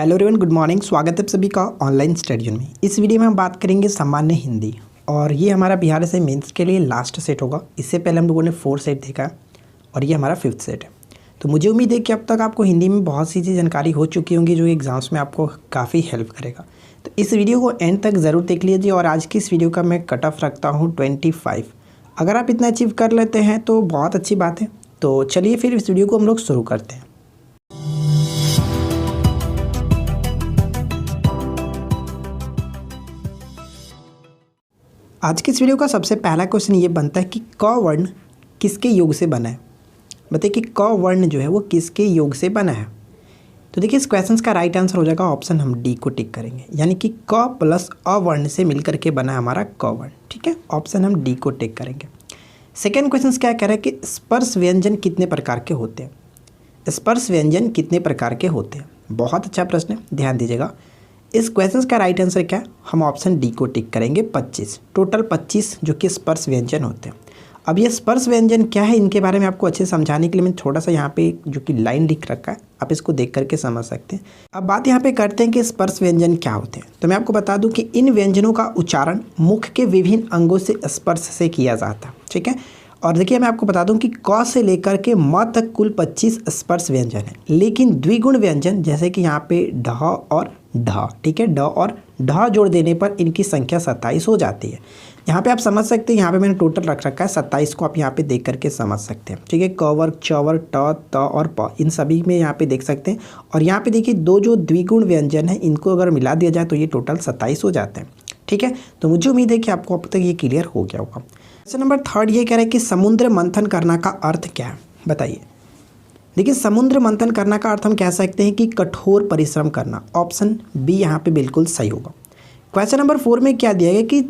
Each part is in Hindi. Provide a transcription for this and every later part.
Hello everyone, good morning. स्वागत है आप सभी का ऑनलाइन स्टडी में। इस वीडियो में हम बात करेंगे सामान्य हिंदी और ये हमारा बिहार से मेंस के लिए लास्ट सेट होगा। इससे पहले हम लोगों ने 4 सेट देखा और ये हमारा 5th सेट है। तो मुझे उम्मीद है कि अब तक आपको हिंदी में बहुत सी जानकारी हो चुकी होंगी जो एग्ज़ाम्स में आपको काफ़ी हेल्प करेगा। तो इस वीडियो को एंड तक ज़रूर देख लीजिए। और आज की इस वीडियो का मैं कट ऑफ रखता हूँ 25। अगर आप इतना अचीव कर लेते हैं तो बहुत अच्छी बात है। तो चलिए फिर इस वीडियो को हम लोग शुरू करते हैं। आज की इस वीडियो का सबसे पहला क्वेश्चन ये बनता है कि क वर्ण किसके योग से बना है। बताइए कि क वर्ण जो है वो किसके योग से बना है। तो देखिए इस क्वेश्चन का राइट आंसर हो जाएगा ऑप्शन हम डी को टिक करेंगे, यानी कि क प्लस अ वर्ण से मिलकर के बना है हमारा क वर्ण। ठीक है, ऑप्शन हम डी को टिक करेंगे। सेकेंड क्वेश्चन क्या कह रहा है कि स्पर्श व्यंजन कितने प्रकार के होते हैं। स्पर्श व्यंजन कितने प्रकार के होते हैं, बहुत अच्छा प्रश्न है, ध्यान दीजिएगा। इस क्वेश्चन का राइट आंसर क्या है, हम ऑप्शन डी को टिक करेंगे 25। टोटल 25 जो कि स्पर्श व्यंजन होते हैं। अब ये स्पर्श व्यंजन क्या है, इनके बारे में आपको अच्छे से समझाने के लिए मैं थोड़ा सा यहाँ पे जो कि लाइन लिख रखा है, आप इसको देख करके समझ सकते हैं। अब बात यहाँ पे करते हैं कि स्पर्श व्यंजन क्या होते हैं। तो मैं आपको बता दूँ कि इन व्यंजनों का उच्चारण मुख के विभिन्न अंगों से स्पर्श से किया जाता है। ठीक है, और देखिए मैं आपको बता दूं कि क से लेकर के म तक कुल 25 स्पर्श व्यंजन है, लेकिन द्विगुण व्यंजन जैसे कि यहाँ पे ढ और ढ, ठीक है, ड और ढ जोड़ देने पर इनकी संख्या 27 हो जाती है। यहाँ पे आप समझ सकते हैं, यहाँ पे मैंने टोटल रख रखा है 27 को, आप यहाँ पे देख करके समझ सकते हैं। ठीक है, क वर्ग, च वर्ग, ट, त और प, इन सभी में यहाँ पे देख सकते हैं। और यहाँ पे देखिए दो जो द्विगुण व्यंजन है इनको अगर मिला दिया जाए तो ये टोटल 27 हो जाते हैं। ठीक है, तो मुझे उम्मीद है कि आपको अब तक ये क्लियर हो गया होगा। क्वेश्चन नंबर 3 ये कह रहा है कि समुद्र मंथन करना का अर्थ क्या है, बताइए। देखिए समुद्र मंथन करना का अर्थ हम कह सकते हैं कि कठोर परिश्रम करना। ऑप्शन बी यहाँ पे बिल्कुल सही होगा। क्वेश्चन नंबर 4 में क्या दिया गया कि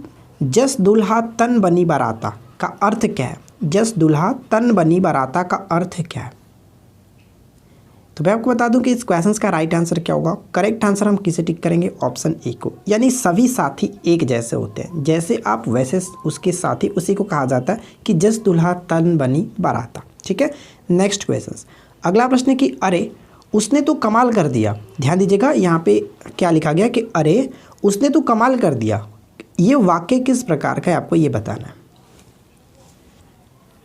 जस दुल्हा तन बनी बाराता का अर्थ क्या है। जस दुल्हा तन बनी बाराता का अर्थ क्या है। तो मैं आपको बता दूं कि इस क्वेश्चन का राइट आंसर क्या होगा। करेक्ट आंसर हम किसे टिक करेंगे, ऑप्शन ए को, यानी सभी साथी एक जैसे होते हैं। जैसे आप वैसे उसके साथी, उसी को कहा जाता है कि जस दुल्हा तन बनी बाराता। ठीक है, नेक्स्ट क्वेश्चन, अगला प्रश्न है कि अरे उसने तो कमाल कर दिया। ध्यान दीजिएगा यहाँ पे क्या लिखा गया कि अरे उसने तो कमाल कर दिया। ये वाक्य किस प्रकार का है आपको ये बताना है।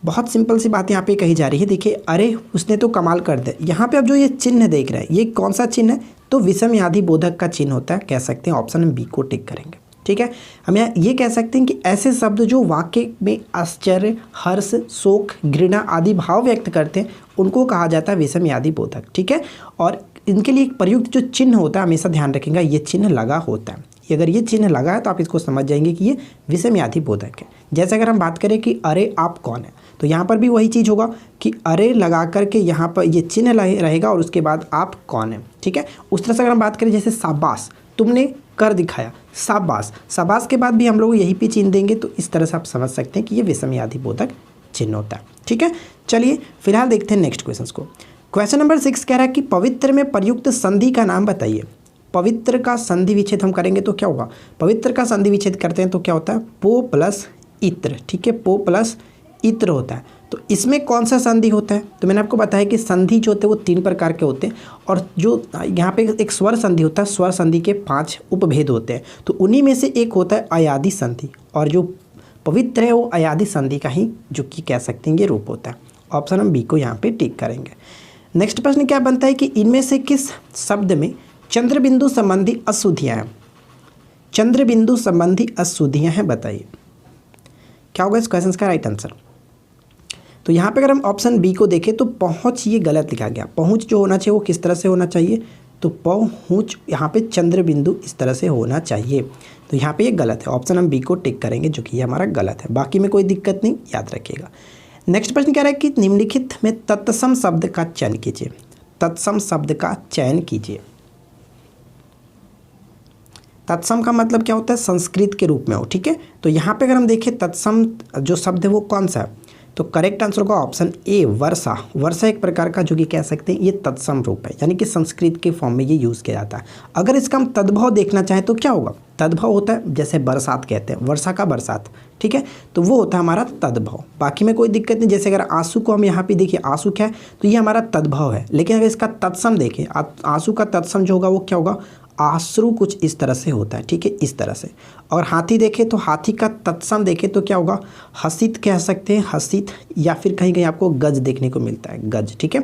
बहुत सिंपल सी बात यहाँ पे कही जा रही है। देखिए अरे उसने तो कमाल कर दिया, यहाँ पे आप जो ये चिन्ह देख रहे हैं ये कौन सा चिन्ह है, तो विषमयादि बोधक का चिन्ह होता है, कह सकते हैं। ऑप्शन बी को टिक करेंगे। ठीक है, हम यहाँ ये कह सकते हैं कि ऐसे शब्द जो वाक्य में आश्चर्य, हर्ष, शोक, घृणा आदि भाव व्यक्त करते हैं उनको कहा जाता है विषमयादि बोधक। ठीक है, और इनके लिए एक प्रयुक्त जो चिन्ह होता है, हमेशा ध्यान रखेंगे ये चिन्ह लगा होता है। अगर ये चिन्ह लगा है तो आप इसको समझ जाएंगे कि ये विषमयादि बोधक है। जैसे अगर हम बात करें कि अरे आप कौन है, तो यहाँ पर भी वही चीज़ होगा कि अरे लगा करके यहाँ पर ये चिन्ह रहेगा और उसके बाद आप कौन है। ठीक है, उस तरह से अगर हम बात करें जैसे शाबाश तुमने कर दिखाया, शाबाश, शाबाश के बाद भी हम लोग यही पे चिन्ह देंगे, तो इस तरह से आप समझ सकते हैं कि ये विषमयादि बोधक चिन्ह होता है। ठीक है, चलिए फिलहाल देखते हैं नेक्स्ट क्वेश्चन को। क्वेश्चन नंबर 6 कह रहा है कि पवित्र में प्रयुक्त संधि का नाम बताइए। पवित्र का संधि विच्छेद हम करेंगे तो क्या होगा, पवित्र का संधि विच्छेद करते हैं तो क्या होता है, पो प्लस इत्र। ठीक है, पो प्लस इत्र होता है। तो इसमें कौन सा संधि होता है, तो मैंने आपको बताया कि संधि जो होते हैं वो 3 प्रकार के होते हैं, और जो यहाँ पे एक स्वर संधि होता है, स्वर संधि के 5 उपभेद होते हैं, तो उन्हीं में से एक होता है अयादि संधि, और जो पवित्र है वो अयादि संधि का ही जो कि कह सकते हैं ये रूप होता है। ऑप्शन हम बी को यहाँ पे टिक करेंगे। नेक्स्ट प्रश्न क्या बनता है कि इनमें से किस शब्द में चंद्रबिंदु संबंधी अशुद्धियाँ हैं। चंद्रबिंदु संबंधी अशुद्धियाँ हैं, बताइए क्या होगा इस क्वेश्चन का राइट आंसर। तो यहाँ पे अगर हम ऑप्शन बी को देखें तो पहुँच ये गलत लिखा गया। पहुँच जो होना चाहिए वो किस तरह से होना चाहिए, तो पहुँच यहाँ पे चंद्रबिंदु इस तरह से होना चाहिए, तो यहाँ पे ये गलत है। ऑप्शन हम बी को टिक करेंगे जो कि ये हमारा गलत है। बाकी में कोई दिक्कत नहीं, याद रखिएगा। नेक्स्ट प्रश्न कह रहा है कि निम्नलिखित में तत्सम शब्द का चयन कीजिए। तत्सम शब्द का चयन कीजिए। तत्सम का मतलब क्या होता है, संस्कृत के रूप में हो। ठीक है, तो यहाँ पे अगर हम देखें तत्सम जो शब्द है वो कौन सा है, तो करेक्ट आंसर होगा ऑप्शन ए वर्षा। वर्षा एक प्रकार का जो कि कह सकते हैं ये तत्सम रूप है, यानी कि संस्कृत के फॉर्म में ये यूज़ किया जाता है। अगर इसका हम तद्भव देखना चाहें तो क्या होगा, तद्भव होता है, जैसे बरसात कहते हैं, वर्षा का बरसात, ठीक है, तो वो होता है हमारा तद्भव। बाकी में कोई दिक्कत नहीं। जैसे अगर आंसू को हम यहाँ पे देखिए, आंसू क्या है, तो ये हमारा तद्भव है। लेकिन अगर इसका तत्सम देखें, आंसू का तत्सम जो होगा वो क्या होगा, आश्रु कुछ इस तरह से होता है, ठीक है, इस तरह से। और हाथी देखें तो हाथी का तत्सम देखें तो क्या होगा, हसित कह सकते हैं, हसित, या फिर कहीं कहीं आपको गज देखने को मिलता है, गज, ठीक है।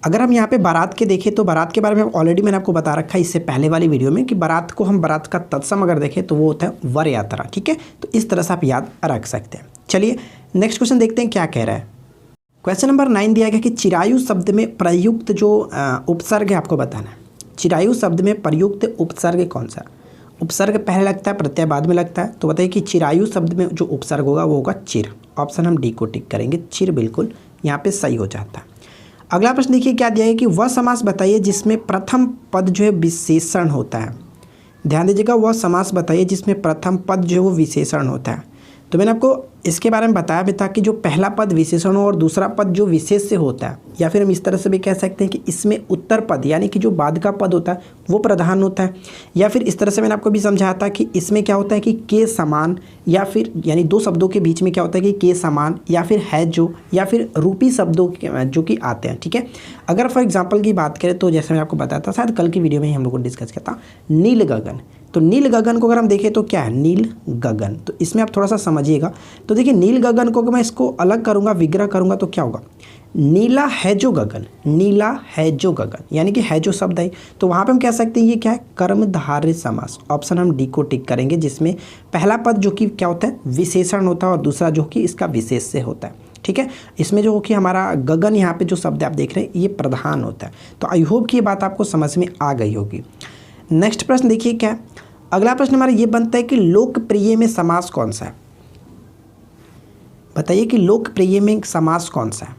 अगर हम यहाँ पे बारात के देखें तो बारात के बारे में ऑलरेडी मैंने आपको बता रखा है इससे पहले वाली वीडियो में कि बारात को हम, बारात का तत्सम अगर देखें तो वो होता है वर यात्रा, ठीक है। तो इस तरह से आप याद रख सकते हैं। चलिए नेक्स्ट क्वेश्चन देखते हैं क्या कह रहा है। क्वेश्चन नंबर 9 दिया गया कि चिरायु शब्द में प्रयुक्त जो उपसर्ग है आपको बताना है। चिरायु शब्द में प्रयुक्त उपसर्ग कौन सा? उपसर्ग पहले लगता है, प्रत्यय बाद में लगता है। तो बताइए कि चिरायु शब्द में जो उपसर्ग होगा वो होगा चिर। ऑप्शन हम डी को टिक करेंगे, चिर बिल्कुल यहाँ पे सही हो जाता है। अगला प्रश्न देखिए क्या दिया है कि वह समास बताइए जिसमें प्रथम पद जो है विशेषण होता है। ध्यान दीजिएगा, वह समास बताइए जिसमें प्रथम पद जो है वो विशेषण होता है। तो मैंने आपको इसके बारे में बताया भी था कि जो पहला पद विशेषण हो और दूसरा पद जो विशेष से होता है, या फिर हम इस तरह से भी कह सकते हैं कि इसमें उत्तर पद यानी कि जो बाद का पद होता है वो प्रधान होता है। या फिर इस तरह से मैंने आपको भी समझाया था कि इसमें क्या होता है कि के समान, या फिर यानी दो शब्दों के बीच में क्या होता है कि के समान, या फिर है जो, या फिर रूपी शब्दों जो कि आते हैं, ठीक है। अगर फॉर एग्जाम्पल की बात करें तो जैसे मैं आपको बताया था, शायद कल की वीडियो में ही हम लोगों ने डिस्कस किया था, नील गगन। तो नील गगन को अगर हम देखें तो क्या है, नील गगन। तो इसमें आप थोड़ा सा समझिएगा। तो देखिए नील गगन को अगर मैं इसको अलग करूँगा, विग्रह करूँगा तो क्या होगा, नीला है जो गगन, नीला है जो गगन, यानी कि है जो शब्द है। तो वहाँ पे हम कह सकते हैं ये क्या है, कर्मधारय समास। ऑप्शन हम डी को टिक करेंगे, जिसमें पहला पद जो कि क्या होता है, विशेषण होता है, और दूसरा जो कि इसका विशेष से होता है, ठीक है। इसमें जो कि हमारा गगन यहाँ पे जो शब्द आप देख रहे हैं ये प्रधान होता है। तो आई होप कि ये बात आपको समझ में आ गई होगी। नेक्स्ट प्रश्न देखिए क्या है। अगला प्रश्न हमारा ये बनता है कि लोकप्रिय में समास कौन सा है। बताइए कि लोकप्रिय में समास कौन सा है।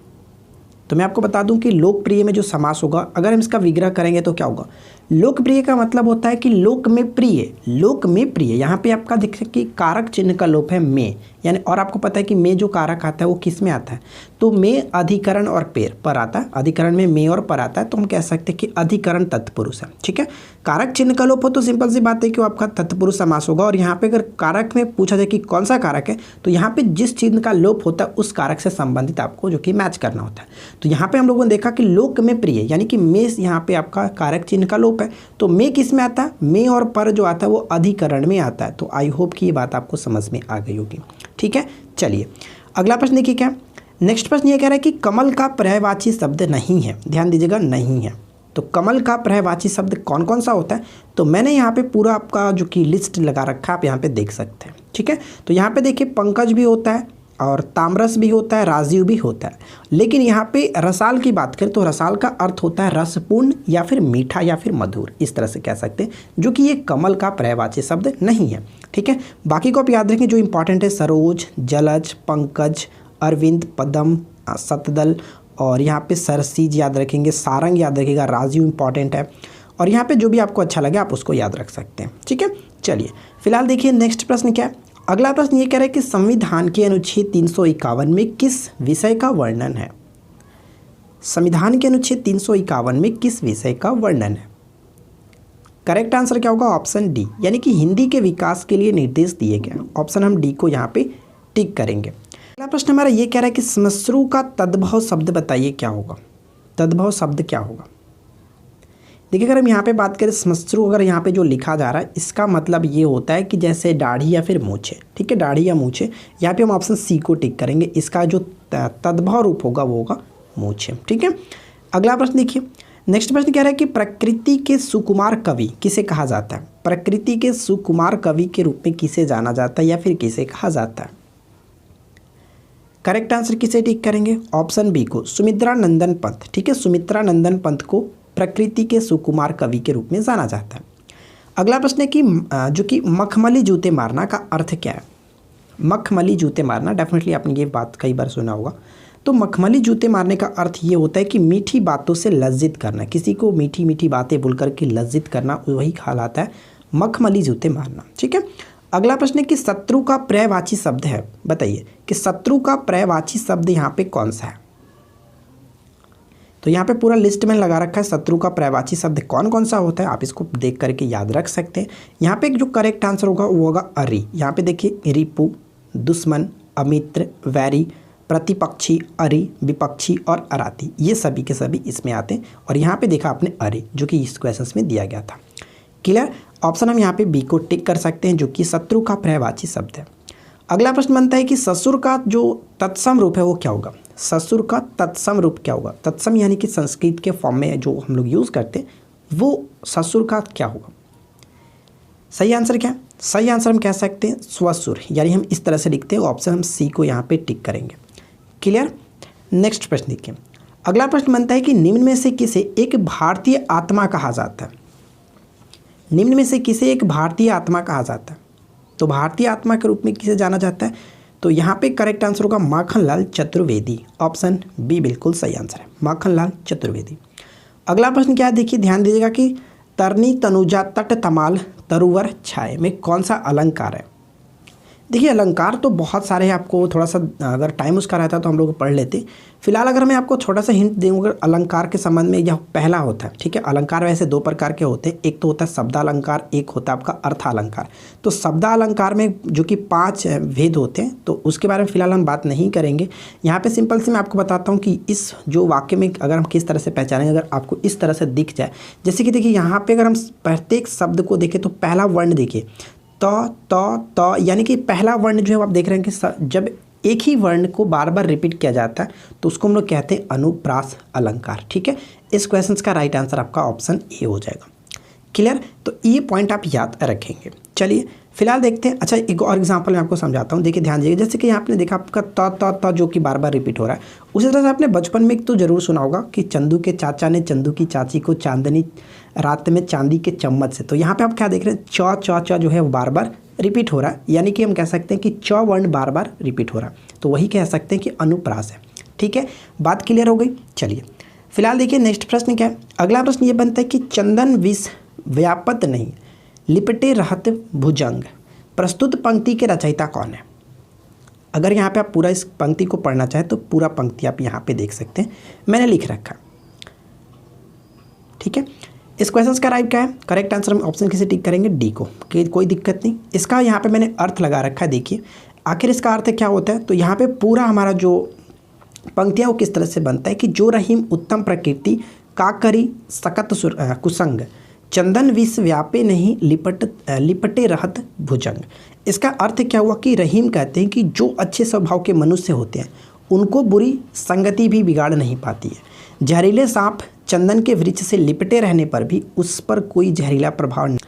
तो मैं आपको बता दूं कि लोकप्रिय में जो समास होगा, अगर हम इसका विग्रह करेंगे तो क्या होगा, लोकप्रिय का मतलब होता है कि लोक में प्रिय, लोक में प्रिय। यहाँ पे आपका देख सकते कि कारक चिन्ह का लोप है में, यानी, और आपको पता है कि में जो कारक आता है वो किस में आता है, तो में अधिकरण और पेर पर आता है। अधिकरण में में और पर आता है, तो हम कह सकते हैं कि अधिकरण तत्पुरुष है, ठीक है। कारक चिन्ह का लोप हो तो सिंपल सी बात है कि वो आपका तत्पुरुष समास होगा। और यहाँ पे अगर कारक में पूछा जाए कि कौन सा कारक है, तो यहाँ पे जिस चिन्ह का लोप होता है उस कारक से संबंधित आपको जो कि मैच करना होता है। तो यहाँ पे हम लोगों ने देखा कि लोक में प्रिय, यानी कि में यहाँ पे आपका कारक चिन्ह का लोप है। तो में किस में आता है, में और पर जो आता है वो अधिकरण में आता है। तो आई होप कि ये बात आपको समझ में आ गई होगी, ठीक है। चलिए अगला प्रश्न देखिए क्या। नेक्स्ट प्रश्न ये कह रहा है कि कमल का पर्यायवाची शब्द नहीं है। ध्यान दीजिएगा, नहीं है। तो कमल का पर्यायवाची शब्द कौन कौन सा होता है, तो मैंने यहाँ पे पूरा आपका जो कि लिस्ट लगा रखा है, आप यहाँ पे देख सकते हैं, ठीक है। तो यहाँ पे देखिए पंकज भी होता है और ताम्रस भी होता है, राजीव भी होता है। लेकिन यहाँ पे रसाल की बात करें तो रसाल का अर्थ होता है रसपूर्ण, या फिर मीठा, या फिर मधुर, इस तरह से कह सकते हैं, जो कि ये कमल का पर्यायवाची शब्द नहीं है, ठीक है। बाकी को आप याद रखें, जो इंपॉर्टेंट है सरोज, जलज, पंकज, अरविंद, पदम, सतदल, और यहाँ पे सरसीज याद रखेंगे, सारंग याद रखिएगा, राजीव इंपॉर्टेंट है। और यहाँ पे जो भी आपको अच्छा लगे आप उसको याद रख सकते हैं, ठीक है। चलिए फिलहाल देखिए नेक्स्ट प्रश्न क्या है। अगला प्रश्न ये कह रहा है कि संविधान के अनुच्छेद 351 में किस विषय का वर्णन है। संविधान के अनुच्छेद 351 में किस विषय का वर्णन है। करेक्ट आंसर क्या होगा, ऑप्शन डी, यानी कि हिंदी के विकास के लिए निर्देश दिए गए। ऑप्शन हम डी को यहाँ पे टिक करेंगे। अगला प्रश्न हमारा ये कह रहा है कि श्मश्रु का तद्भव शब्द बताइए क्या होगा। तद्भव शब्द क्या होगा। देखिए अगर हम यहाँ पे बात करें श्मश्रु, अगर यहाँ पे जो लिखा जा रहा है इसका मतलब ये होता है कि जैसे दाढ़ी या फिर मूछे, ठीक है, दाढ़ी या मूछे। यहाँ पे हम ऑप्शन सी को टिक करेंगे। इसका जो तद्भव रूप होगा वो होगा मूछे, ठीक है। अगला प्रश्न देखिए। नेक्स्ट प्रश्न कह रहा है कि प्रकृति के सुकुमार कवि किसे कहा जाता है। प्रकृति के सुकुमार कवि के रूप में किसे जाना जाता है या फिर किसे कहा जाता है। करेक्ट आंसर किसे टिक करेंगे, ऑप्शन बी को, सुमित्रा नंदन पंत, ठीक है। सुमित्रा नंदन पंत को प्रकृति के सुकुमार कवि के रूप में जाना जाता है। अगला प्रश्न है कि जो कि मखमली जूते मारना का अर्थ क्या है। मखमली जूते मारना, डेफिनेटली आपने ये बात कई बार सुना होगा। तो मखमली जूते मारने का अर्थ ये होता है कि मीठी बातों से लज्जित करना, किसी को मीठी मीठी बातें बोल करके लज्जित करना, वही कहलाता है मखमली जूते मारना, ठीक है। अगला प्रश्न है कि शत्रु का पर्यायवाची शब्द है। बताइए कि शत्रु का पर्यायवाची शब्द यहाँ पे कौन सा है। तो यहाँ पे पूरा लिस्ट में लगा रखा है शत्रु का पर्यायवाची शब्द कौन कौन सा होता है, आप इसको देख करके याद रख सकते हैं। यहाँ पे जो करेक्ट आंसर होगा वो होगा अरि। यहाँ पे देखिए रिपु, दुश्मन, अमित्र, वैरी, प्रतिपक्षी, अरि, विपक्षी और अराती, ये सभी के सभी इसमें आते हैं। और यहाँ पे देखा आपने अरि जो कि इस क्वेश्चन में दिया गया था। क्लियर। ऑप्शन हम यहाँ पे बी को टिक कर सकते हैं जो कि शत्रु का पर्यायवाची शब्द है। अगला प्रश्न बनता है कि ससुर का जो तत्सम रूप है वो क्या होगा। ससुर का तत्सम रूप क्या होगा। तत्सम यानी कि संस्कृत के फॉर्म में जो हम लोग यूज़ करते हैं वो ससुर का क्या होगा। सही आंसर क्या है। सही आंसर हम कह सकते हैं स्वसुर, यानी हम इस तरह से लिखते हैं। ऑप्शन हम सी को यहाँ पे टिक करेंगे। क्लियर। नेक्स्ट प्रश्न देखिए। अगला प्रश्न बनता है कि निम्न में से किसे एक भारतीय आत्मा कहा जाता है। निम्न में से किसे एक भारतीय आत्मा कहा जाता है। तो भारतीय आत्मा के रूप में किसे जाना जाता है, तो यहाँ पे करेक्ट आंसर होगा माखनलाल चतुर्वेदी। ऑप्शन बी बिल्कुल सही आंसर है, माखनलाल चतुर्वेदी। अगला प्रश्न क्या है, देखिए ध्यान दीजिएगा कि तरनी तनुजा तट तमाल तरुवर छाए में कौन सा अलंकार है। देखिए अलंकार तो बहुत सारे हैं, आपको थोड़ा सा अगर टाइम उसका रहता तो हम लोग पढ़ लेते। फिलहाल अगर मैं आपको छोटा सा हिंट दूँगा अलंकार के संबंध में, यह पहला होता है। ठीक है, अलंकार वैसे दो प्रकार के होते हैं, एक तो होता है शब्दालंकार, एक होता है आपका अर्थालंकार। तो शब्दालंकार में जो कि 5 भेद होते हैं, तो उसके बारे में फिलहाल हम बात नहीं करेंगे। यहाँ पे सिंपल से मैं आपको बताता हूँ कि इस जो वाक्य में अगर हम किस तरह से पहचानेंगे, अगर आपको इस तरह से दिख जाए, जैसे कि देखिए यहाँ पे अगर हम प्रत्येक शब्द को देखें तो पहला वर्ण देखिए त यानी कि पहला वर्ण जो है आप देख रहे हैं कि जब एक ही वर्ण को बार बार रिपीट किया जाता है तो उसको हम लोग कहते हैं अनुप्रास अलंकार। ठीक है, इस क्वेश्चन का राइट आंसर आपका ऑप्शन ए हो जाएगा। क्लियर, तो ये पॉइंट आप याद रखेंगे। चलिए फिलहाल देखते हैं। अच्छा एक और एग्जांपल मैं आपको समझाता हूँ। देखिए ध्यान दीजिए, जैसे कि यहाँ आपने देखा आपका त जो कि बार बार रिपीट हो रहा है, उसी तरह से आपने बचपन में एक तो जरूर सुना होगा कि चंदू के चाचा ने चंदू की चाची को चांदनी रात में चांदी के चम्मच से। तो यहाँ पे आप क्या देख रहे हैं, च जो है वो बार बार रिपीट हो रहा है, यानी कि हम कह सकते हैं कि च वर्ण बार बार रिपीट हो रहा है, तो वही कह सकते हैं कि अनुप्रास है। ठीक है, बात क्लियर हो गई। चलिए फिलहाल देखिए नेक्स्ट प्रश्न क्या है। अगला प्रश्न ये बनता है कि चंदन विष व्यापत नहीं लिपटे रहत भुजंग, प्रस्तुत पंक्ति के रचयिता कौन है। अगर यहाँ पे आप पूरा इस पंक्ति को पढ़ना चाहें तो पूरा पंक्ति आप यहाँ पे देख सकते हैं, मैंने लिख रखा। ठीक है, इस क्वेश्चन का राइट क्या है, करेक्ट आंसर हम ऑप्शन किसे टिक करेंगे, डी को, कि कोई दिक्कत नहीं। इसका यहाँ पे मैंने अर्थ लगा रखा है। देखिए आखिर इसका अर्थ क्या होता है, तो यहाँ पे पूरा हमारा जो पंक्तियाँ वो किस तरह से बनता है कि जो रहीम उत्तम प्रकृति का करी सकत कुसंग, चंदन विष व्यापे नहीं लिपटे रहत भुजंग। इसका अर्थ क्या हुआ कि रहीम कहते हैं कि जो अच्छे स्वभाव के मनुष्य होते हैं उनको बुरी संगति भी बिगाड़ नहीं पाती है। जहरीले सांप चंदन के वृक्ष से लिपटे रहने पर भी उस पर कोई जहरीला प्रभाव नहीं।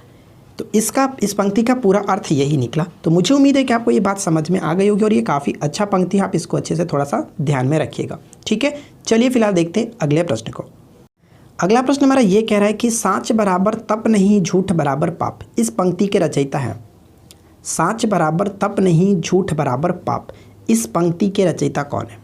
तो इस पंक्ति का पूरा अर्थ यही निकला। तो मुझे उम्मीद है कि आपको ये बात समझ में आ गई होगी और ये काफ़ी अच्छा पंक्ति है, आप इसको अच्छे से थोड़ा सा ध्यान में रखिएगा। ठीक है, चलिए फिलहाल देखते हैं अगले प्रश्न को। अगला प्रश्न हमारा ये कह रहा है कि साँच बराबर तप नहीं झूठ बराबर पाप, इस पंक्ति के रचयिता हैं। साँच बराबर तप नहीं झूठ बराबर पाप, इस पंक्ति के रचयिता कौन है।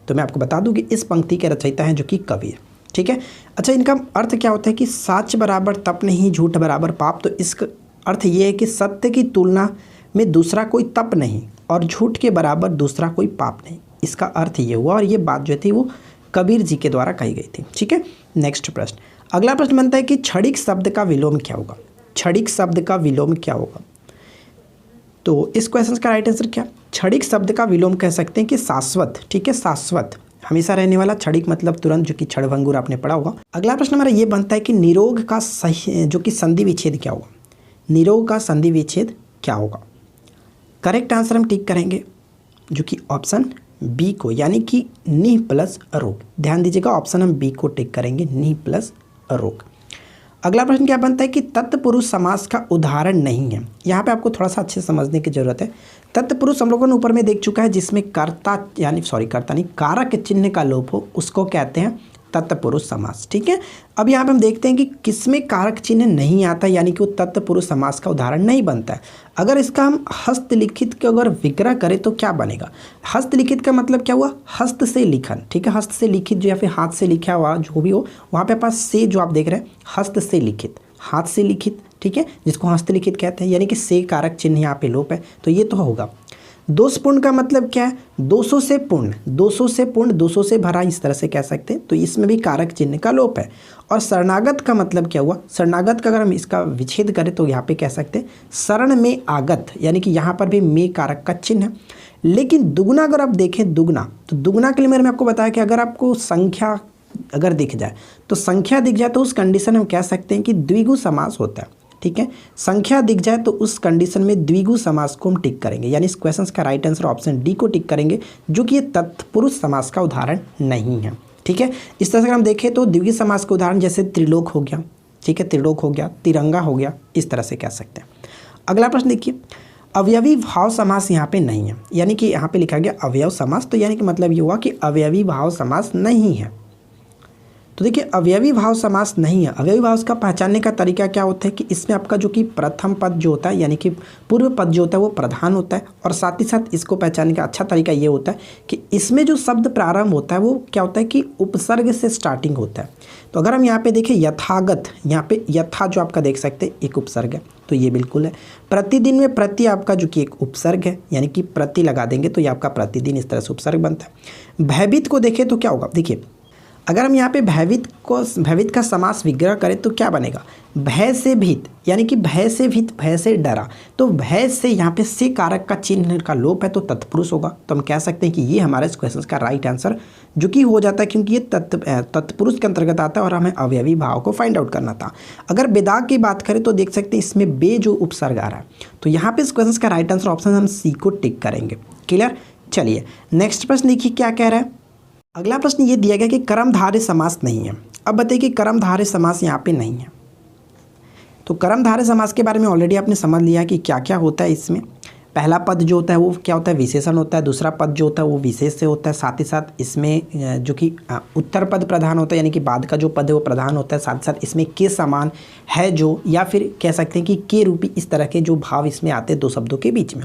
तो मैं आपको बता दूं कि इस पंक्ति के रचयिता हैं जो कि कवि है। ठीक है, अच्छा इनका अर्थ क्या होता है कि साँच बराबर तप नहीं झूठ बराबर पाप, तो इसका अर्थ ये है कि सत्य की तुलना में दूसरा कोई तप नहीं और झूठ के बराबर दूसरा कोई पाप नहीं। इसका अर्थ ये हुआ और ये बात जो थी वो कबीर जी के द्वारा कही गई थी। ठीक है, नेक्स्ट प्रश्न। अगला प्रश्न बनता है कि क्षणिक शब्द का विलोम क्या होगा। क्षणिक शब्द का विलोम क्या होगा, तो इस क्वेश्चन का राइट आंसर क्या, क्षणिक शब्द का विलोम कह सकते हैं कि शाश्वत। ठीक है, शाश्वत हमेशा रहने वाला, क्षणिक मतलब तुरंत, जो कि क्षणभंगुर आपने पढ़ा होगा। अगला प्रश्न हमारा ये बनता है कि निरोग का सही जो कि संधि विच्छेद क्या होगा। निरोग का संधि विच्छेद क्या होगा, करेक्ट आंसर हम टिक करेंगे जो कि ऑप्शन बी को, यानी कि निह प्लस रोग। ध्यान दीजिएगा, ऑप्शन हम बी को टिक करेंगे, निह प्लस रोग। अगला प्रश्न क्या बनता है कि तत्पुरुष समास का उदाहरण नहीं है। यहाँ पे आपको थोड़ा सा अच्छे से समझने की जरूरत है। तत्पुरुष हम लोगों ने ऊपर में देख चुका है, जिसमें कर्ता यानी कर्ता नहीं, कारक चिन्ह का लोप हो, उसको कहते हैं तत्पुरुष समास। ठीक है, अब यहाँ पे हम देखते हैं कि किसमें कारक चिन्ह नहीं आता, यानी कि वो तत्पुरुष समास का उदाहरण नहीं बनता है। अगर इसका हम हस्तलिखित के अगर विग्रह करें तो क्या बनेगा। हस्तलिखित का मतलब क्या हुआ, हस्त से लिखन। ठीक है, हस्त से लिखित जो या फिर हाथ से लिखा हुआ जो भी हो, वहाँ पे पास से जो आप देख रहे हैं हस्त से लिखित, हाथ से लिखित। ठीक है, जिसको हस्तलिखित कहते हैं, यानी कि से कारक चिन्ह यहाँ पे लोप है, तो ये तो होगा। दोषपूर्ण का मतलब क्या है? 200 से पूर्ण, 200 से पूर्ण, 200 से भरा, इस तरह से कह सकते हैं। तो इसमें भी कारक चिन्ह का लोप है। और शरणागत का मतलब क्या हुआ? शरणागत का अगर हम इसका विच्छेद करें तो यहाँ पे कह सकते हैं शरण में आगत, यानी कि यहाँ पर भी में कारक का चिन्ह है। लेकिन दुगुना अगर आप देखें, दुगुना, तो दुगुना के लिए मैंने आपको बताया कि अगर आपको संख्या अगर दिख जाए, तो संख्या दिख जाए तो उस कंडीशन में हम कह सकते हैं कि द्विगु समास होता है। ठीक है, संख्या दिख जाए तो उस कंडीशन में द्विगु समास को हम टिक करेंगे, यानी इस क्वेश्चन का राइट आंसर ऑप्शन डी को टिक करेंगे, जो कि ये तत्पुरुष समास का उदाहरण नहीं है। ठीक है, इस तरह से हम देखें तो द्विगु समास का उदाहरण जैसे त्रिलोक हो गया, ठीक है, त्रिलोक हो गया, तिरंगा हो गया, इस तरह से कह सकते हैं। अगला प्रश्न देखिए, अवयवी भाव समास यहाँ पे नहीं है, यानी कि यहाँ पे लिखा गया अवयव समास, तो यानी कि मतलब ये हुआ कि अवयवी भाव समास नहीं है। तो देखिए अवयवी भाव समास नहीं है। अवयवी भाव का पहचानने का तरीका क्या होता है कि इसमें आपका जो कि प्रथम पद जो होता है, यानी कि पूर्व पद जो होता है वो प्रधान होता है, और साथ ही साथ इसको पहचानने का अच्छा तरीका ये होता है कि इसमें जो शब्द प्रारंभ होता है वो क्या होता है कि उपसर्ग से स्टार्टिंग होता है। तो अगर हम यहाँ पे देखें यथागत, यहाँ पे यथा जो आपका देख सकते हैं एक उपसर्ग है, तो ये बिल्कुल है। प्रतिदिन में प्रति आपका जो कि एक उपसर्ग है, यानी कि प्रति लगा देंगे तो ये आपका प्रतिदिन इस तरह से उपसर्ग बनता है। भयभीत को देखें तो क्या होगा, देखिए अगर हम यहाँ पे भयभीत का समास विग्रह करें तो क्या बनेगा, भय से भीत, यानी कि भय से भीत, भय से डरा। तो भय से यहाँ पे से कारक का चिन्ह का लोप है तो तत्पुरुष होगा। तो हम कह सकते हैं कि ये हमारे इस क्वेश्चन का राइट आंसर जो कि हो जाता है, क्योंकि ये तत्पुरुष के अंतर्गत आता है और हमें अवयवी भाव को फाइंड आउट करना था। अगर बेदाग की बात करें तो देख सकते हैं इसमें बे जो उपसर्ग आ रहा है, तो यहाँ पे इस क्वेश्चन का राइट आंसर ऑप्शन हम सी को टिक करेंगे। क्लियर, चलिए नेक्स्ट प्रश्न देखिए क्या कह रहा है। अगला प्रश्न ये दिया गया कि कर्मधारय समास नहीं है। अब बताइए कि कर्मधारय समास यहाँ पे नहीं है। तो कर्मधारय समास के बारे में ऑलरेडी आपने समझ लिया कि क्या क्या होता है इसमें। पहला पद जो होता है वो क्या होता है, विशेषण होता है। दूसरा पद जो होता है वो विशेष से होता है। साथ ही साथ इसमें जो कि उत्तर पद प्रधान होता है, यानी कि बाद का जो पद है वो प्रधान होता है। साथ ही साथ इसमें के समान है जो, या फिर कह सकते हैं कि के रूपी, इस तरह के जो भाव इसमें आते हैं दो शब्दों के बीच में।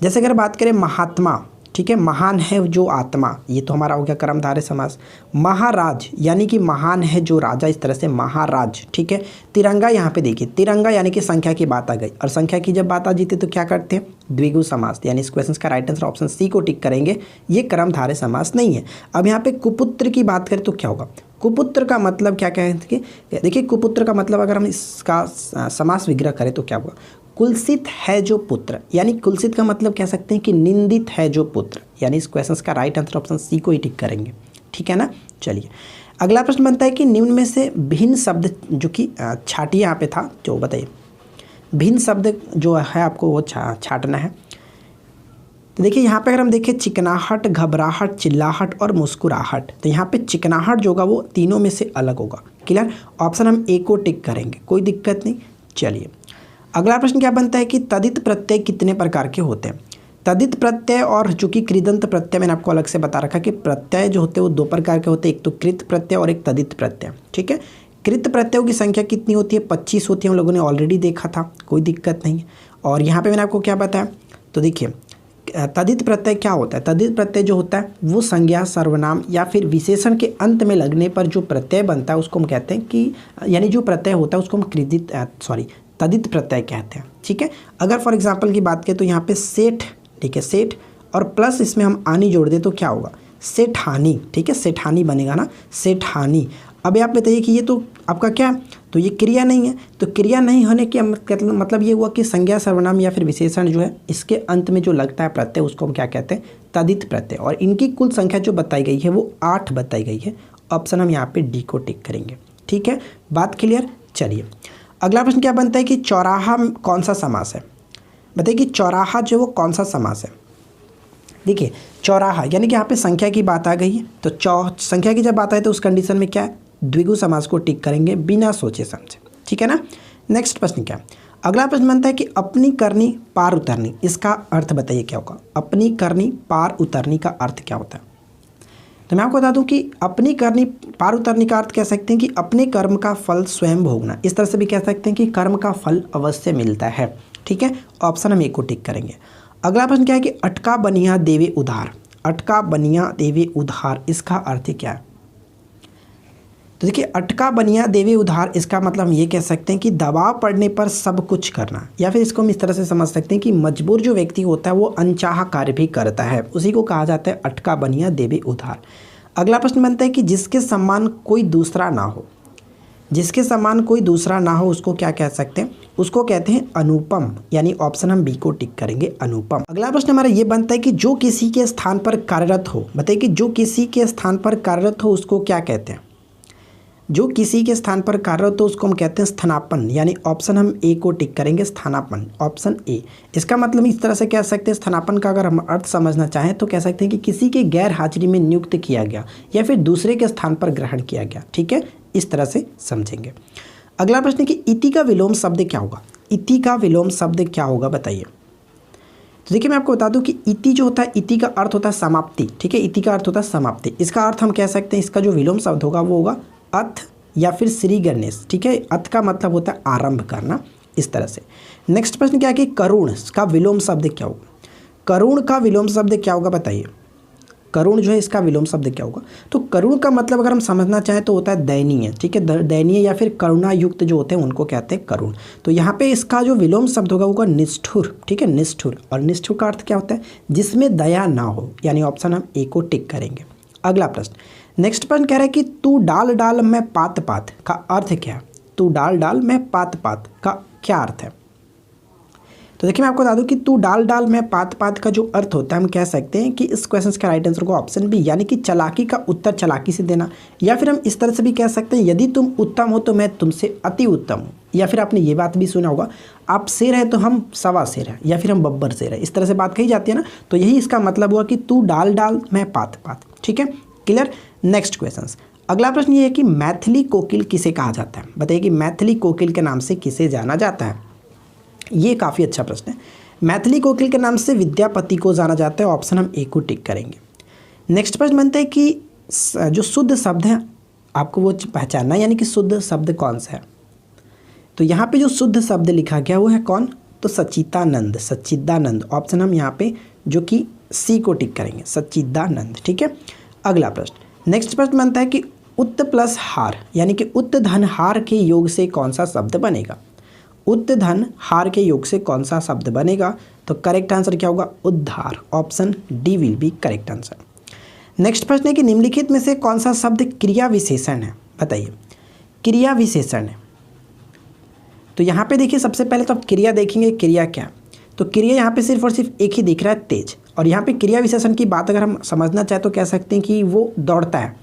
जैसे अगर बात करें महात्मा, ठीक है, महान है जो आत्मा, ये तो हमारा हो गया कर्मधारय समास। महाराज, यानी कि महान है जो राजा, इस तरह से महाराज। ठीक है, तिरंगा, यहाँ पे देखिए तिरंगा यानी कि संख्या की बात आ गई, और संख्या की जब बात आ जाती है तो क्या करते हैं, द्विगु समास, यानी इस क्वेश्चन का राइट आंसर ऑप्शन सी को टिक करेंगे, ये कर्मधारय समास नहीं है। अब यहाँ पे कुपुत्र की बात करें तो क्या होगा, कुपुत्र का मतलब क्या कहेंगे, देखिए कुपुत्र का मतलब अगर हम इसका समास विग्रह करें तो क्या होगा, कुलसित है जो पुत्र, यानी कुलसित का मतलब कह सकते हैं कि निंदित है जो पुत्र, यानी इस क्वेश्चन का राइट आंसर ऑप्शन सी को ही टिक करेंगे। ठीक है ना, चलिए अगला प्रश्न बनता है कि निम्न में से भिन्न शब्द जो कि छाटी यहाँ पे था, जो बताइए भिन्न शब्द जो है आपको वो छाटना है। तो देखिए यहाँ पे अगर हम देखें चिकनाहट, घबराहट, चिल्लाहट और मुस्कुराहट, तो यहाँ पे चिकनाहट जो होगा वो तीनों में से अलग होगा। क्लियर, ऑप्शन हम ए को टिक करेंगे, कोई दिक्कत नहीं। चलिए अगला प्रश्न क्या बनता है कि तदित प्रत्यय कितने प्रकार के होते हैं। तदित प्रत्यय और जो कि कृदंत प्रत्यय, मैंने आपको अलग से बता रखा कि प्रत्यय जो होते हैं वो दो प्रकार के होते हैं, एक तो कृत प्रत्यय और एक तदित प्रत्यय। ठीक है, कृत प्रत्ययों की संख्या कितनी होती है, 25 होती है, हम लोगों ने ऑलरेडी देखा था, कोई दिक्कत नहीं है। और यहाँ पे मैंने आपको क्या बताया, तो देखिए तदित प्रत्यय क्या होता है, तदित प्रत्यय जो होता है वो संज्ञा, सर्वनाम या फिर विशेषण के अंत में लगने पर जो प्रत्यय बनता है उसको हम कहते हैं कि, यानी जो प्रत्यय होता है उसको हम तदित प्रत्यय कहते हैं। ठीक है, अगर फॉर एग्जांपल की बात करें तो यहाँ पे सेठ, ठीक है, सेठ और प्लस इसमें हम आनी जोड़ दें तो क्या होगा, सेठानी। ठीक है, सेठानी बनेगा ना, सेठानी। अब आप बताइए कि ये तो आपका क्या, तो ये क्रिया नहीं है, तो क्रिया नहीं होने के मतलब ये हुआ कि संज्ञा, सर्वनाम या फिर विशेषण जो है इसके अंत में जो लगता है प्रत्यय उसको हम क्या कहते हैं, तदित प्रत्यय। और इनकी कुल संख्या जो बताई गई है वो 8 बताई गई है। ऑप्शन हम यहाँ पे डी को टिक करेंगे। ठीक है, बात क्लियर। चलिए अगला प्रश्न क्या बनता है कि चौराहा कौन सा समास है। बताइए कि चौराहा जो वो कौन सा समास है। देखिए चौराहा यानी कि यहाँ पे संख्या की बात आ गई है, तो संख्या की जब बात आए तो उस कंडीशन में क्या है, द्विगु समास को टिक करेंगे बिना सोचे समझे। ठीक है ना, नेक्स्ट प्रश्न क्या है। अगला प्रश्न बनता है कि अपनी करनी पार उतरनी, इसका अर्थ बताइए क्या होगा। अपनी करनी पार उतरनी का अर्थ क्या होता है। तो मैं आपको बता दूं कि अपनी करनी पार उतरने का अर्थ कह सकते हैं कि अपने कर्म का फल स्वयं भोगना, इस तरह से भी कह सकते हैं कि कर्म का फल अवश्य मिलता है। ठीक है, ऑप्शन हम एक को टिक करेंगे। अगला प्रश्न क्या है कि अटका बनिया देवे उधार, अटका बनिया देवे उधार, इसका अर्थ क्या है। तो देखिए अटका बनिया देवे उधार, इसका मतलब हम ये कह सकते हैं कि दबाव पड़ने पर सब कुछ करना, या फिर इसको हम इस तरह से समझ सकते हैं कि मजबूर जो व्यक्ति होता है वो अनचाहा कार्य भी करता है, उसी को कहा जाता है अटका बनिया देवे उधार। अगला प्रश्न बनता है कि जिसके समान कोई दूसरा ना हो, जिसके समान कोई दूसरा ना हो उसको क्या कह सकते हैं, उसको कहते हैं अनुपम, यानी ऑप्शन हम बी को टिक करेंगे, अनुपम। अगला प्रश्न हमारा ये बनता है कि जो किसी के स्थान पर कार्यरत हो, बताइए कि जो किसी के स्थान पर कार्यरत हो उसको क्या कहते हैं, जो किसी के स्थान पर कार्यरत हो उसको हम कहते हैं स्थानापन्न, यानी ऑप्शन हम ए को टिक करेंगे, स्थानापन्न, ऑप्शन ए। इसका मतलब इस तरह से कह सकते हैं, स्थानापन्न का अगर हम अर्थ समझना चाहें तो कह सकते हैं कि किसी के गैर हाजिरी में नियुक्त किया गया या फिर दूसरे के स्थान पर ग्रहण किया गया, ठीक है, इस तरह से समझेंगे। अगला प्रश्न है कि इति का विलोम शब्द क्या होगा, इति का विलोम शब्द क्या होगा बताइए। तो देखिए मैं आपको बता दूं कि इति जो होता है, इति का अर्थ होता है समाप्ति, ठीक है, इति का अर्थ होता है समाप्ति। इसका अर्थ हम कह सकते हैं, इसका जो विलोम शब्द होगा वो होगा अथ या फिर श्री गणेश, ठीक है, अथ का मतलब होता है आरंभ करना, इस तरह से। नेक्स्ट प्रश्न क्या है कि करुण का विलोम शब्द क्या होगा, करुण का विलोम शब्द क्या होगा बताइए, करुण जो है इसका विलोम शब्द क्या होगा। तो करुण का मतलब अगर हम समझना चाहें तो होता है दयनीय, ठीक है, दयनीय या फिर करुणा युक्त जो होते हैं उनको कहते हैं करुण। तो यहाँ पे इसका जो विलोम शब्द होगा वो होगा निष्ठुर, ठीक है, निष्ठुर। और निष्ठुर का अर्थ क्या होता है, जिसमें दया ना हो, यानी ऑप्शन हम ए को टिक करेंगे। अगला प्रश्न, नेक्स्ट प्रश्न कह रहा है कि तू डाल डाल मैं पात पात का अर्थ क्या है, तू डाल डाल मैं पात पात का क्या अर्थ है। तो देखिए मैं आपको बता दूं कि तू डाल डाल मैं पात पात का जो अर्थ होता है हम कह सकते हैं कि इस क्वेश्चन का राइट आंसर को ऑप्शन बी, यानी कि चालाकी का उत्तर चालाकी से देना, या फिर हम इस तरह से भी कह सकते हैं यदि तुम उत्तम हो तो मैं तुमसे अति उत्तम हूँ, या फिर आपने ये बात भी सुना होगा आप शेर है तो हम सवा शेर है, या फिर हम बब्बर शेर है, इस तरह से बात कही जाती है ना। तो यही इसका मतलब हुआ कि तू डाल डाल मैं पात पात, ठीक है, क्लियर। नेक्स्ट क्वेश्चन, अगला प्रश्न ये है कि मैथिली कोकिल किसे कहा जाता है, बताइए कि मैथिली कोकिल के नाम से किसे जाना जाता है। ये काफ़ी अच्छा प्रश्न है। मैथिली कोकिल के नाम से विद्यापति को जाना जाता है, ऑप्शन हम ए को टिक करेंगे। नेक्स्ट प्रश्न बनता है कि जो शुद्ध शब्द है आपको वो पहचानना है, यानी कि शुद्ध शब्द कौन सा है। तो यहाँ पे जो शुद्ध शब्द लिखा गया वो है कौन, तो सच्चिदानंद, सच्चिदानंद, ऑप्शन हम यहाँ पे जो कि सी को टिक करेंगे, सच्चिदानंद, ठीक है। अगला प्रश्न, नेक्स्ट प्रश्न बनता है कि उत्त प्लस हार, यानी कि उत्त धन हार के योग से कौन सा शब्द बनेगा, उत्त धन हार के योग से कौन सा शब्द बनेगा। तो करेक्ट आंसर क्या होगा, उद्धार, option D will be correct answer. Next प्रश्न है कि निम्नलिखित में से कौन सा शब्द क्रिया विशेषण है, बताइए, क्रिया विशेषण है। तो यहाँ पे देखिए सबसे पहले तो आप क्रिया देखेंगे, क्रिया क्या, तो क्रिया यहाँ पे सिर्फ और सिर्फ एक ही दिख रहा है, तेज। और यहाँ पे क्रिया विशेषण की बात अगर हम समझना चाहें तो कह सकते हैं कि वो दौड़ता है,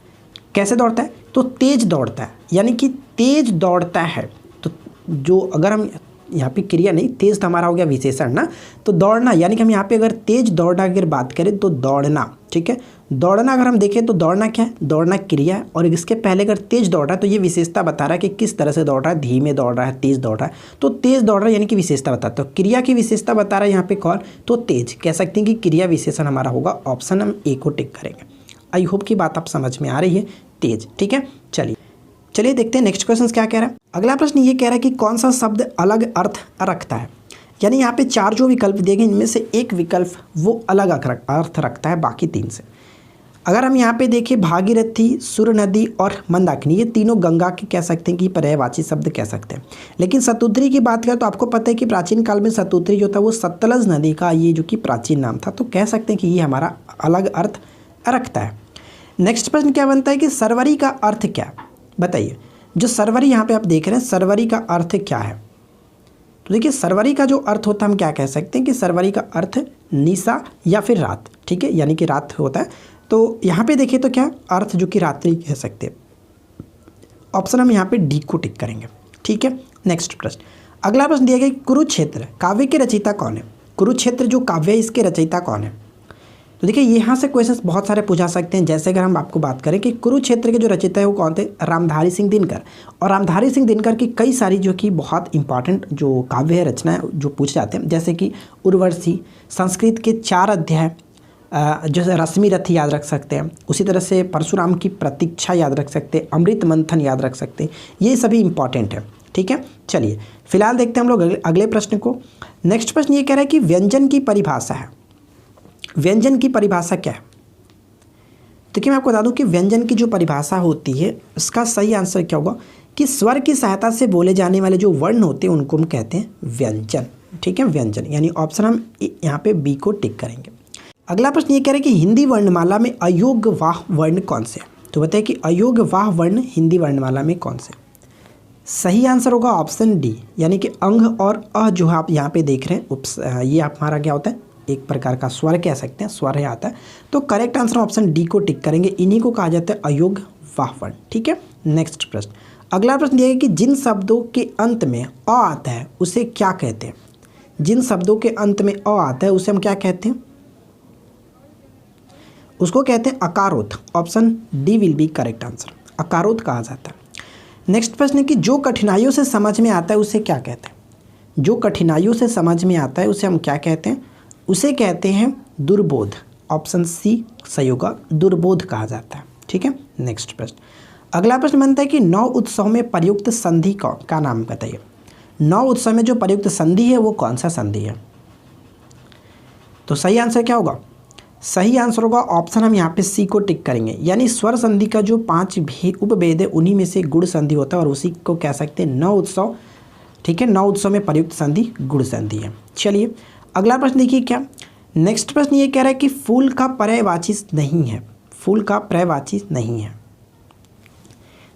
कैसे दौड़ता है, तो तेज दौड़ता है, यानी कि तेज दौड़ता है। तो जो अगर हम यहाँ पे क्रिया नहीं, तेज तो हमारा हो गया विशेषण ना, तो दौड़ना, यानी कि हम यहाँ पे अगर तेज दौड़ना की अगर बात करें तो दौड़ना, ठीक है, दौड़ना अगर हम देखें तो दौड़ना क्या है, दौड़ना क्रिया है, और इसके पहले अगर तेज दौड़ रहा है तो ये विशेषता बता रहा है कि किस तरह से दौड़ रहा है, धीमे दौड़ रहा है, तेज दौड़ रहा है। तो तेज दौड़ रहा है यानी कि विशेषता बताता है, तो क्रिया की विशेषता बता रहा है यहाँ पे कौन, तो तेज, कह सकते हैं कि क्रिया विशेषण हमारा होगा, ऑप्शन हम ए को टिक करेंगे। आई होप की बात आप समझ में आ रही है, तेज, ठीक है। चलिए देखते हैं नेक्स्ट क्वेश्चन क्या कह रहा है। अगला प्रश्न ये कह रहा है कि कौन सा शब्द अलग अर्थ रखता है, यानी यहाँ पे 4 जो विकल्प दिए गए इनमें से एक विकल्प वो अलग अर्थ रखता है बाकी 3 से। अगर हम यहाँ पे देखें भागीरथी, सुर नदी और मंदाकिनी, ये तीनों गंगा के कह सकते हैं कि पर्यायवाची शब्द कह सकते हैं। लेकिन शतुद्री की बात करें तो आपको पता है कि प्राचीन काल में शतुद्री जो था वो सतलज नदी का ये जो कि प्राचीन नाम था, तो कह सकते हैं कि ये हमारा अलग अर्थ रखता है। नेक्स्ट प्रश्न क्या बनता है कि सरवरी का अर्थ क्या, बताइए, जो सरवरी यहाँ पे आप देख रहे हैं सरवरी का अर्थ क्या है। तो देखिए सरवरी का जो अर्थ होता है हम क्या कह सकते हैं कि सरवरी का अर्थ निशा या फिर रात, ठीक है, यानी कि रात होता है। तो यहाँ पे देखिए तो क्या अर्थ जो कि रात्रि कह सकते हैं, ऑप्शन हम यहाँ पे डी को टिक करेंगे, ठीक है। नेक्स्ट प्रश्न, अगला प्रश्न दिया गया कुरुक्षेत्र काव्य के रचयिता कौन है, कुरुक्षेत्र जो काव्य है इसके रचयिता कौन है। तो देखिए यहाँ से क्वेश्चंस बहुत सारे पूछा सकते हैं, जैसे अगर हम आपको बात करें कि कुरुक्षेत्र के जो रचयिता है वो कौन थे, रामधारी सिंह दिनकर। और रामधारी सिंह दिनकर की कई सारी जो कि बहुत इंपॉर्टेंट जो काव्य है रचना है जो पूछ जाते हैं, जैसे कि उर्वशी, संस्कृत के 4 अध्याय, जैसे रश्मि रथ याद रख सकते हैं, उसी तरह से परशुराम की प्रतीक्षा याद रख सकते हैं, अमृत मंथन याद रख सकते हैं, ये सभी इंपॉर्टेंट है, ठीक है। चलिए फिलहाल देखते हैं हम लोग अगले प्रश्न को। नेक्स्ट प्रश्न ये कह रहा है कि व्यंजन की परिभाषा है, व्यंजन की परिभाषा क्या है। देखिए मैं आपको बता दूं कि व्यंजन की जो परिभाषा होती है उसका सही आंसर क्या होगा कि स्वर की सहायता से बोले जाने वाले जो वर्ण होते हैं उनको हम कहते हैं व्यंजन। ठीक है, व्यंजन, यानी ऑप्शन हम यहाँ पे बी को टिक करेंगे। अगला प्रश्न ये कह रहे हैं कि हिंदी वर्णमाला में अयोग्यवाह वर्ण कौन से हैं। तो बताइए कि अयोग्यवाह वर्ण हिंदी वर्णमाला में कौन से। सही आंसर होगा ऑप्शन डी, यानी कि अंग और अ जो आप यहाँ पे देख रहे हैं ये आप हमारा क्या होता है, एक प्रकार का स्वर कह सकते हैं, स्वर है आता है। तो करेक्ट आंसर ऑप्शन डी को टिक करेंगे, इन्हीं को कहा जाता है अयोग्यवाह वर्ण। ठीक है, नेक्स्ट प्रश्न। अगला प्रश्न ये है कि जिन शब्दों के अंत में अ आता है उसे क्या कहते हैं। जिन शब्दों के अंत में अ आता है उसे हम क्या कहते हैं, उसको कहते हैं अकारोत। Option D will be correct answer, अकारोत कहा जाता है। नेक्स्ट प्रश्न है कि जो कठिनाइयों से समझ में आता है उसे क्या कहते हैं। जो कठिनाइयों से समझ में आता है उसे हम क्या कहते हैं, उसे कहते हैं दुर्बोध। ऑप्शन सी सही होगा, दुर्बोध कहा जाता है। ठीक है, नेक्स्ट प्रश्न। अगला प्रश्न बनता है कि 9 उत्सव में प्रयुक्त संधि का नाम बताइए। 9 उत्सव में जो प्रयुक्त संधि है वो कौन सा संधि है। तो सही आंसर क्या होगा, सही आंसर होगा ऑप्शन हम यहाँ पे सी को टिक करेंगे, यानी स्वर संधि का जो 5 उपभेद है उन्हीं में से गुण संधि होता है और उसी को कह सकते हैं 9 उत्सव। ठीक है, 9 उत्सव में प्रयुक्त संधि गुण संधि है। चलिए अगला प्रश्न देखिए क्या। नेक्स्ट प्रश्न ये कह रहा है कि फूल का पर्यायवाची नहीं है। फूल का पर्यायवाची नहीं है।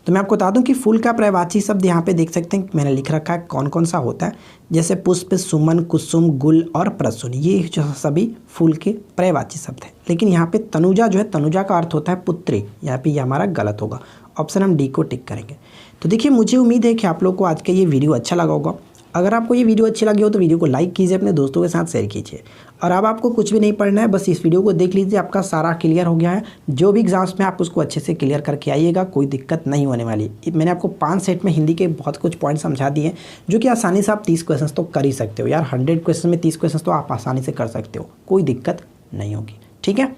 तो मैं आपको बता दूं कि फूल का पर्यायवाची शब्द यहाँ पे देख सकते हैं, मैंने लिख रखा है कौन कौन सा होता है, जैसे पुष्प, सुमन, कुसुम, गुल और प्रसून, ये जो सभी फूल के पर्यायवाची शब्द हैं। लेकिन यहाँ पे तनुजा जो है, तनुजा का अर्थ होता है पुत्री, यहाँ पे ये हमारा गलत होगा, ऑप्शन हम डी को टिक करेंगे। तो देखिए मुझे उम्मीद है कि आप लोग को आज का ये वीडियो अच्छा लगा होगा। अगर आपको ये वीडियो अच्छी लगी हो तो वीडियो को लाइक कीजिए, अपने दोस्तों के साथ शेयर कीजिए। और अब आपको कुछ भी नहीं पढ़ना है, बस इस वीडियो को देख लीजिए, आपका सारा क्लियर हो गया है। जो भी एग्जाम्स में आप उसको अच्छे से क्लियर करके आइएगा, कोई दिक्कत नहीं होने वाली। मैंने आपको 5 सेट में हिंदी के बहुत कुछ पॉइंट समझा दिए जो कि आसानी से आप 30 क्वेश्चन तो कर ही सकते हो यार। 100 क्वेश्चन में 30 क्वेश्चन तो आप आसानी से कर सकते हो, कोई दिक्कत नहीं होगी। ठीक है,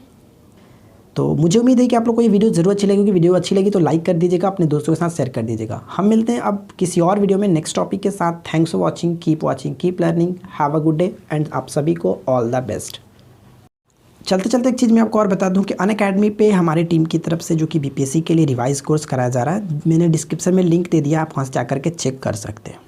तो मुझे उम्मीद है कि आप लोग को ये वीडियो जरूर अच्छी लगेगी। वीडियो अच्छी लगी तो लाइक कर दीजिएगा, अपने दोस्तों के साथ शेयर कर दीजिएगा। हम मिलते हैं अब किसी और वीडियो में नेक्स्ट टॉपिक के साथ। Thanks for watching, keep learning, have a good day and आप सभी को ऑल द बेस्ट। चलते चलते एक चीज़ मैं आपको और बता दूं कि अनअकैडमी पे हमारी टीम की तरफ से जो कि बीपीएससी के लिए रिवाइज कोर्स कराया जा रहा है, मैंने डिस्क्रिप्शन में लिंक दे दिया, आप वहाँ से जाकर के चेक कर सकते हैं।